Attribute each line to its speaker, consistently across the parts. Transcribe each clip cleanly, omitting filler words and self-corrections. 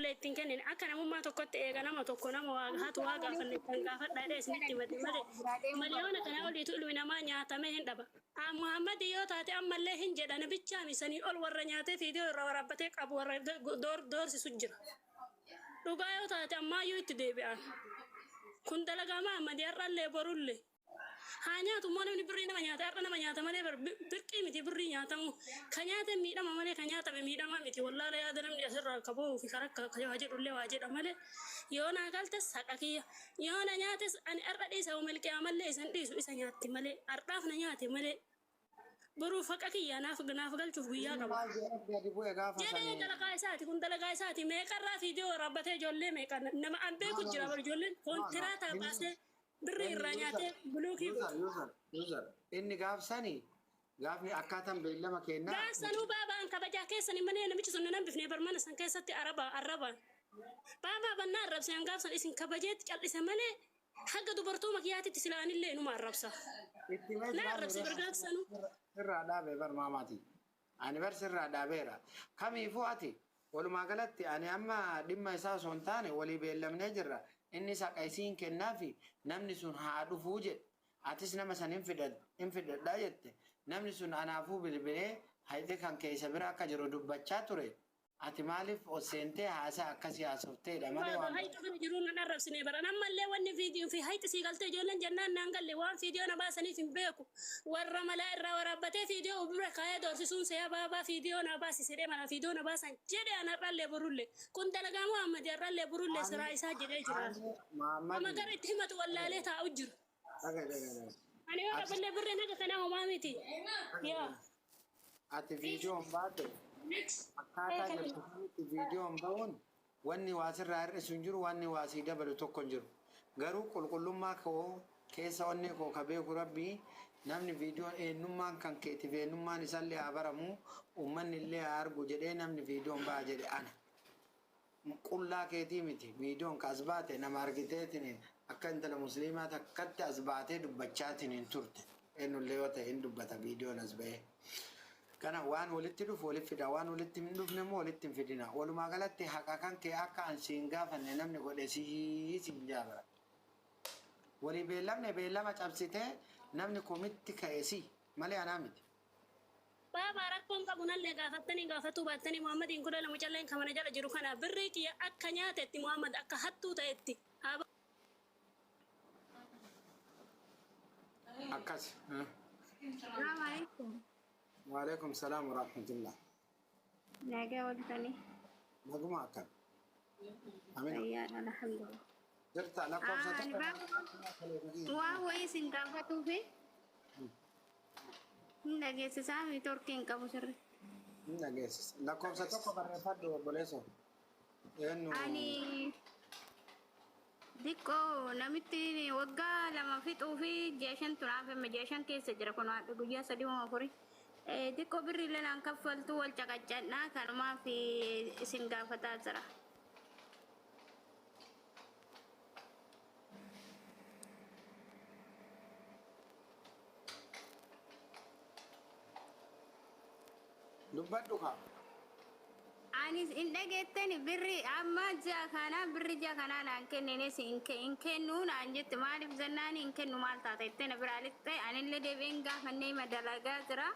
Speaker 1: Leettiin kennin akka namummaa tokkotti eega nama tokko nama hatu waa gaafanne kan gaafadhaa isinitti mate maliyoona kana oliitu ilmi namaa nyaatamee hin dhaba. Muhammad yoo taate ammallee hin jedhan bichaa misanii ol warra nyaatee fiidiyoo irra waraabbatee qabu warra doorsisu jira. Dhugaa yoo taate ammaayyuu itti deebi'an. Kun dalagaa Muhammad har'allee borullee. Haa nyaatu moo namni birrii nama nyaata har'a nama nyaata malee birqii miti birrii nyaatamu kan nyaate miidhama malee kan nyaatame miidhama miti wallaala yaada namni asirraa qabuu fi karakka waa jedhullee waa jedha malee yoo naa galtes haqa kiyya yoo na nyaates ani har'a dhiisa milqee amallee isan dhiisu isa nyaatti malee har'aaf na nyaate malee boruuf haqa kiyya naaf galchuuf guyyaa qaba. Jedhee dalagaa isaati kun dalagaa isaati meeqarraa fiidiyoo waraabbatee ijoollee meeqa nama an beeku jira bar ijoolleen kontiraataa baasee birri irraa nyaatee buluukii
Speaker 2: Yuzar inni gaafsani gaafni akkaataan beellama kennaa.
Speaker 1: Gaafsanuu baabaan kabajaa keessanii malee namichi sun nan bifnee barmana san keessatti arrabaan. Baabaa bannaa arrabsan gaafsan isin kabajeetti cal'ise malee haga dubartuu makiyyaatitti silaanillee inuma arrabsa. Na arrabsi bargaafsanuu.
Speaker 2: Irraa dhaabee barmaamaati. Ani barsi irraa dhaabeera. Kamiifuu ati walumaa galatti ani amma dhimma isaa osoo hin taane walii beellamnee jirra. Inni saqa isiin kennaafi namni sun haa dhufuu jedhe. Atis nama san hin fidadhaa jette. Namni sun anaafuu bilbilee haidhe kan keessa bira akka jiru dubbachaa ture. Ati maaliif osseentee haasaa akkasii haasofteedha malee waan.
Speaker 1: Haidha kana jiruun nan arrabsine bara nammallee wanni fiidiyoo fi haidhi sii galtee ijoolleen jennaan naan galle waan fiidiyoo na baasaniif hin beeku. Warra malaa irraa waraabbatee fiidiyoo bira kaayee doorsisuun seeyaa baabaa fiidiyoo na baasisedhee mana fiidiyoo na baasan jedhee an har'allee burullee. Kun dalagaa Muhammad har'allee burullee siraa isaa jedhee jira. Amma gara itti himatu wallaalee taa'u jiru. Ani yoo dhaballee birree naga kana homaa miti.
Speaker 2: Ati viidiyoon baate akkaataa jirtu viidiyoon ba'uun wanni waasirraa hir'isu hin jiru wanni waasii dabalu tokko hin jiru. Garuu qulqullummaa koo keessa wanni koo ka beeku rabbii namni viidiyoon eenyummaan kan keetiif eenyummaan isaallee haa baramu uummanni illee haa argu jedhee namni viidiyoon ba'a jedhe ana. Qullaa keetii miti viidiyoon kaas baate nama argiteetiin akka intala musliimaa takkatti as baatee dubbachaatiin hin turte. Eenyullee yoo ta'e hin dubbata viidiyoon as ba'ee. Kana waan walitti dhufu walitti fida waan walitti hin dhufne immoo walitti hin fidina. Walumaa galatti haqa kan kee akka an siin gaafanne namni godhe siin jaabara. Walii beellama cabsitee namni komitti ka'e si malee anaa miti.
Speaker 1: Baabaa rakkoon qabu nallee gaafattanii gaafatuu baattanii Muhammadiin kudha lama calleen kamana jala jiru kana birrii kiyya akka nyaatetti Muhammad akka hattuu ta'etti.
Speaker 2: Akkas.
Speaker 3: Assalamu alaikum.
Speaker 2: Waalaikum salaam wa rahmatullah.
Speaker 3: Nagaa waltanii.
Speaker 2: Naguma akka. Amina.
Speaker 3: Ayyaan alhamdulillah.
Speaker 2: Jirta lakkoofsa tokko.
Speaker 3: Waa wayii isin gaafatuu fi hin dhageessisaa fi torkiin qabu sirri.
Speaker 2: Hin dhageessisa. Lakkoofsa tokko barreeffadhu obboleessoo.
Speaker 3: Ani diqqoo namitti waggaa lama fixuu fi jeeshan tunaaf amma jeeshan keessa jira kun haadha guyyaa 3 diqqoo birriilee naan kaffaltu wal caqaccannaa kanumaaf isin gaafataa jira.
Speaker 2: Dubbadhu kaa.
Speaker 3: Anis in dhageettani birri amma jaa kana birri jaa kana naan kenneenis in kennu naan jette maaliif jennaan in kennu maal taata ittena biraalitte anillee deebiin gaafannee madalagaa jira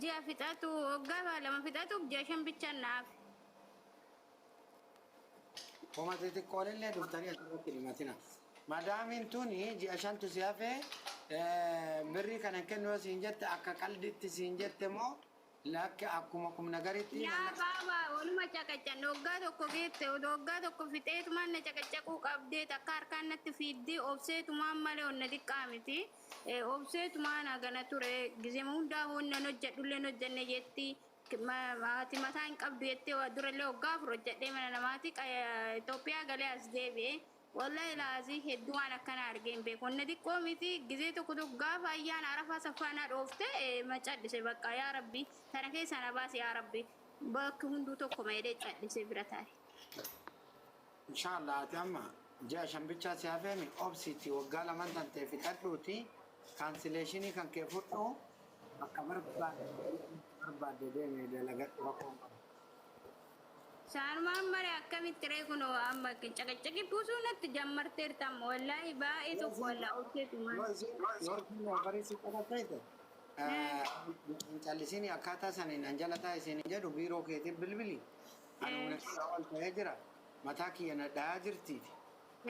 Speaker 3: jaa fixatu waggaa lama fixatu jeeshan bichaan naaf.
Speaker 2: Komati xiqqoolillee dhuftanii asirratti himatina. Madaamiin tuni ji'a shantu si hafe birrii kana kennu siin jette akka qalditti siin jette moo lakki akkuma kumna garitti.
Speaker 3: Yaa baaba waluma caqaccan waggaa tokko geette waggaa tokko fixeetumaan na caqaccaquu qabdee takka harkaan natti fiiddii obseetumaan malee onna xiqqaa miti obseetumaan hagana ture gizema hundaa honna hojjedhullee hojjenne jetti maati mataa hin qabdu jettee durallee waggaa afur hojjedhee mana namaati Itoophiyaa galee as deebi'ee wallahi laazii hedduu waan akkana argeen beeku onna xiqqoo miti gizee tokko gaafa ayyaana arafaa saffaanaa dhoofte macaddise bakka yaa rabbi tana keessa na baase yaa rabbi bakki hunduu tokko meedee caddise bira taa'e.
Speaker 2: Inshallah ati amma ji'a shan bichaa si hafeemi obsiti waggaa lamaan tantee fixadhuuti kaansileeshinii kan kee fudhu akka barbaadde deemee dalagadhu rakkoo qabu.
Speaker 3: Isaan mammare akkamitti reekuno amma caqacaqi buusuu natti jammarteertam wallahi baay'ee tokko walla obseetuma.
Speaker 2: Yorkiin wafarii si qabatteete. Callisini akkaataa saniin anjalataa isin jedhu biiroo keetiin bilbili. Ani humna kiyya ol ta'ee jira. Mataa kiyya nadhaa jirtiiti.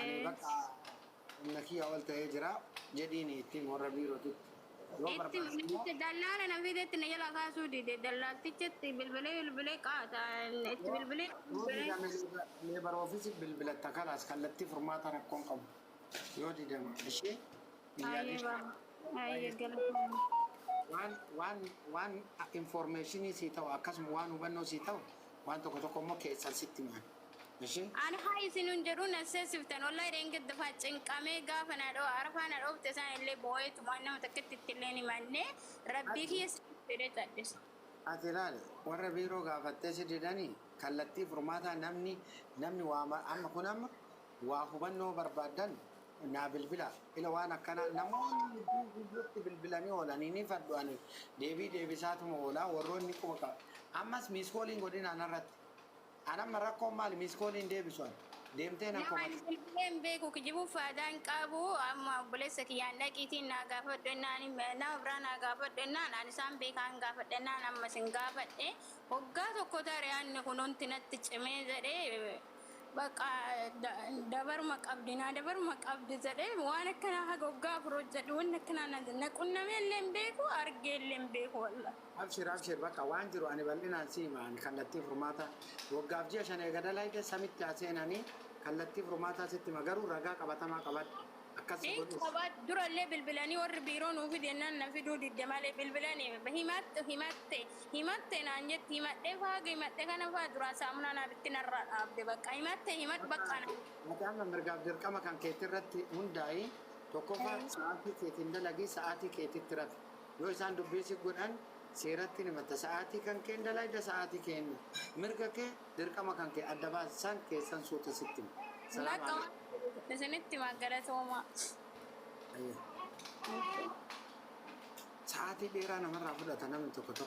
Speaker 2: Ani bakka humna kiyya ol ta'ee jira jedhiini ittiin warra biirootitti.
Speaker 3: Itti dallaala na fidetti na jala kaasuu dide dallaaltichatti bilbilee qaata itti bilbilee.
Speaker 2: Leebar ofiisi bilbilatta kalaas kallattii furmaata rakkoon qabu yoo didama ishee.
Speaker 3: Baay'ee galatoomna.
Speaker 2: Waan informationii sii ta'u akkasuma waan hubannoo sii ta'u waan tokko tokko immoo keessan sitti himan.
Speaker 3: Ani haa isin jedhu na seesiftan wallahi deenga dafa cinqamee gaafa na dhoo arfaa na dhoofte isaan illee boo'eetuma nama takkatti itti illee ni manne rabbii keessa fedhe taddisa.
Speaker 2: Ati ilaali warra biiroo gaafattee si didanii kallattii furmaataa namni waa amma kun amma waa hubannoo barbaadan naa bilbila ila waan akkana namoonni gurgurtti bilbilanii oolanii ni fadhu'anii deebisaatuma oolaa warroonni quma qaba ammas miiskooliin godinaan irratti anamma rakkoon maali miiskooliin deebisuan deemtee na
Speaker 3: koma bilbileen beeku kijibu faadaan qabu amma obboleessa kiyyaan dhaqiitiin naa gaafadhennaan nama biraa naa gaafadhennaan ani isaan beekaan gaafadhennaan ammas hin gaafadhe waggaa tokko taare yaanni kun wanti natti cimee jedhee bakka dabaruma qabdi jedhee waan akkanaa haga waggaa afur hojjedhu waan akkanaa na qunnamee illee hin beeku argee illee hin beeku walla.
Speaker 2: Abshir bakka waan jiru ani bal'inaan si himaan kallattii furmaata waggaaf ji'a shan eega dalaayite samitti aseenanii kallattii furmaataa sitti magaruu ragaa qabatamaa qabadhu akkasii godhu.
Speaker 3: Qabaat durallee bilbilanii warri biiroo nuuf fidennaan na fiduu didde malee bilbilanii himatte naan jetti himadhee faaga himadhee kana faa duraa saamunaa naa bitti narraa dhaabde bakka himadhu bakka na.
Speaker 2: Mati amma mirgaaf dirqama kan keetti irratti hundaa'ii tokkoffaa sa'aatii keetiin dalagii sa'aatii keetitti rafi yoo isaan dubbiisi godhan seeratti nimatta sa'aatii kan keen dalayda sa'aatii kenna mirga kee dirqama kan kee adda baasan keessan suuta sitti.
Speaker 3: Isinitti magaalatooma.
Speaker 2: Sa'aatii dheeraa namarraa fudhata namni tokko.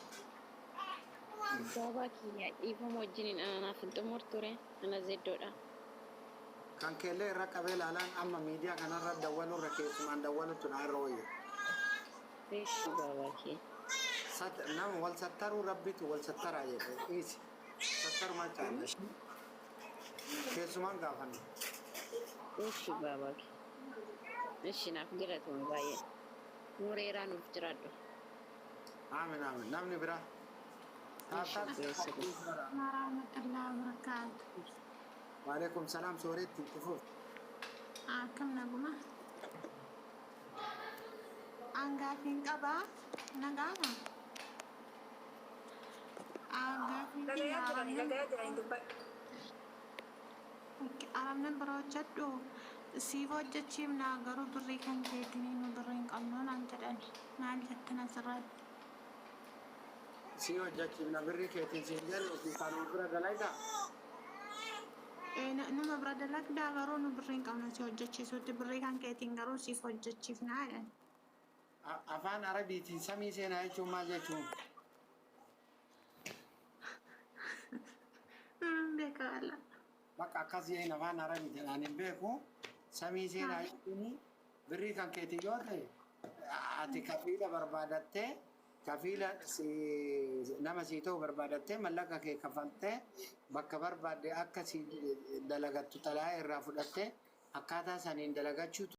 Speaker 4: Baba kiyya dhiifama wajjiniin anaaf hin xumurture ana zeddoodha.
Speaker 2: Kan keellee irra qabee ilaalaan amma miidiyaa kanarra dawwalurra keessumaan dawwalutti na irra wayya.
Speaker 4: Beeku baba kiyya.
Speaker 2: Nama wal sattaruu rabbitu wal sattaraa jedhe dhiisi. Sattarumaa caalaa keessumaan gaafanna.
Speaker 4: Beeku baba kiyya. Ishi naaf galatoome baay'ee. Nureeraa nuuf jiraadhu.
Speaker 2: Aamin namni biraa.
Speaker 5: Warahmatullahi wabarakatuh.
Speaker 2: Waalaikumsalam sooretti dhufuuf.
Speaker 5: Akkam naguma. Angaafiin qabaa nagaama. Aramnan bira hojjedhu siif hojjechiifna garuu birrii kan keetinii nu birrii hin qabnu naan jedhani maal jettan asirratti.
Speaker 2: Si hojjechiifna birrii keetiin siin jennu fi kanuma bira dalayda.
Speaker 5: Nama bira dalagdaa garuu nu birrii hin qabnu si hojjechiisuutti birrii kan keetiin garuu siif hojjechiifna jedhan.
Speaker 2: Afaan Arabiitiin samii seenaa jechuun maal jechuun?
Speaker 5: Beekala.
Speaker 2: Bakka akkas jedhin afaan Arabiitiin ani hin beeku samii seenaa jechuun birrii kan keetiin yoo ta'e ati kafiila barbaadattee kafiila nama sii ta'u barbaadattee mallaqa kee kafaltee bakka barbaadde akka si dalagattu xalayaa irraa fudhattee akkaataa saniin dalagachuutu